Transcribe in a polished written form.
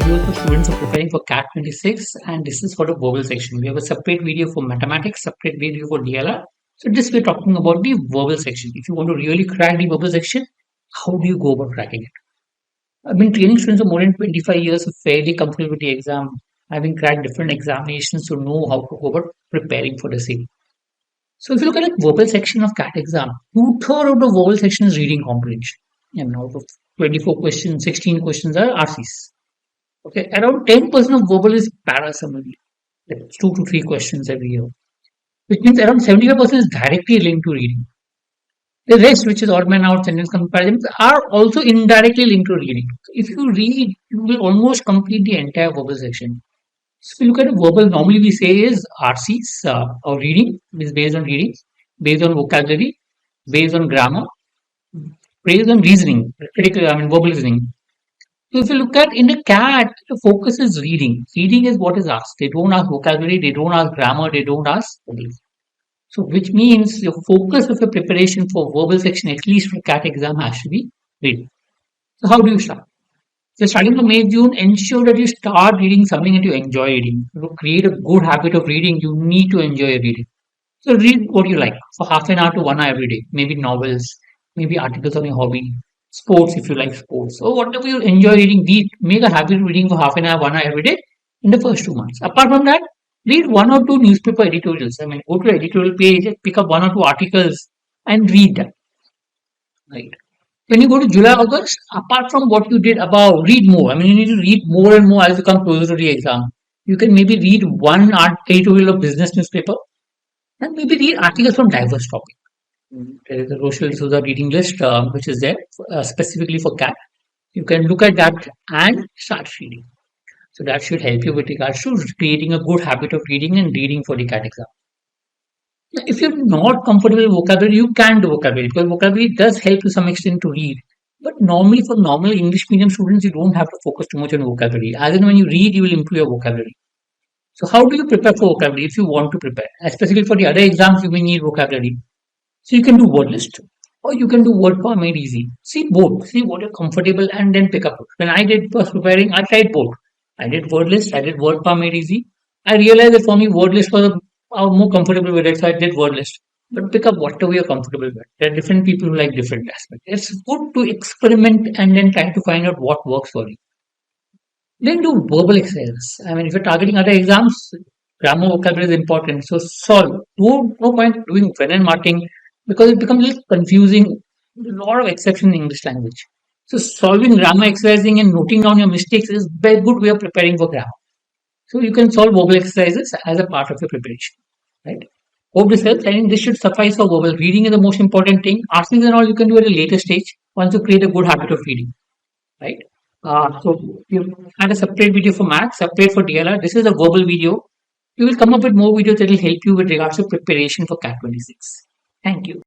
videos for students who are preparing for CAT 26, and this is for the verbal section. We have a separate video for mathematics, separate video for DLR. So this we're talking about the verbal section. If you want to really crack the verbal section, how do you go about cracking it? I've been training students for more than 25 years, so fairly comfortable with the exam. Having cracked different examinations to know how to go about preparing for the same. So if you look at the verbal section of CAT exam, 2/3 of the verbal section is reading comprehension. And out of 24 questions, 16 questions are RCs. Okay, around 10% of verbal is parasummary, like 2 to 3 questions every year, which means around 75% is directly linked to reading. The rest, which is odd man out, sentence comparisons, are also indirectly linked to reading. So if you read, you will almost complete the entire verbal section. So if you look at a verbal, normally we say is RCs or reading, is based on reading, based on vocabulary, based on grammar, based on reasoning, verbal reasoning. So if you look at in the CAT, the focus is reading. Reading is what is asked. They don't ask vocabulary, they don't ask grammar, they don't ask verbal. So which means your focus of your preparation for verbal section, at least for CAT exam, has to be reading. So how do you start? So starting from May, June, ensure that you start reading something that you enjoy reading. To create a good habit of reading, you need to enjoy reading. So read what you like for half an hour to 1 hour every day. Maybe novels, maybe articles on your hobby, sports if you like sports, or whatever you enjoy reading. Make a habit of reading for half an hour, 1 hour every day in the first 2 months. Apart from that, read 1 or 2 newspaper editorials. Go to the editorial page, pick up 1 or 2 articles and read them. Right. When you go to July, August, apart from what you did above, read more. You need to read more and more as you come closer to the exam. You can maybe read 1 editorial of business newspaper and maybe read articles from diverse topics. There is a Dsouza reading list which is there specifically for CAT. You can look at that and start reading. So that should help you with regards to creating a good habit of reading and reading for the CAT exam. Now, if you're not comfortable with vocabulary, you can do vocabulary because vocabulary does help to some extent to read. But normally for normal English medium students, you don't have to focus too much on vocabulary. As in when you read, you will improve your vocabulary. So how do you prepare for vocabulary if you want to prepare? Especially for the other exams, you may need vocabulary. So you can do word list or you can do word power made easy. See both. See what you're comfortable and then pick up. When I did first preparing, I tried both. I did word list, I did word power made easy. I realized that for me word list was I was more comfortable with it, so I did word list. But pick up whatever you're comfortable with. There are different people who like different aspects. It's good to experiment and then try to find out what works for you. Then do verbal exercises. If you're targeting other exams, grammar vocabulary is important. So solve. No point doing pen and marking because it becomes a little confusing. A lot of exception in English language. So solving grammar, exercising and noting down your mistakes is a very good way of preparing for grammar. So you can solve verbal exercises as a part of your preparation. Right? Hope this helps. I think this should suffice for verbal. Reading is the most important thing. Asking and all you can do at a later stage once you create a good habit of reading. Right? So you had a separate video for maths, separate for DLR. This is a verbal video. We will come up with more videos that will help you with regards to preparation for CAT 26. Thank you.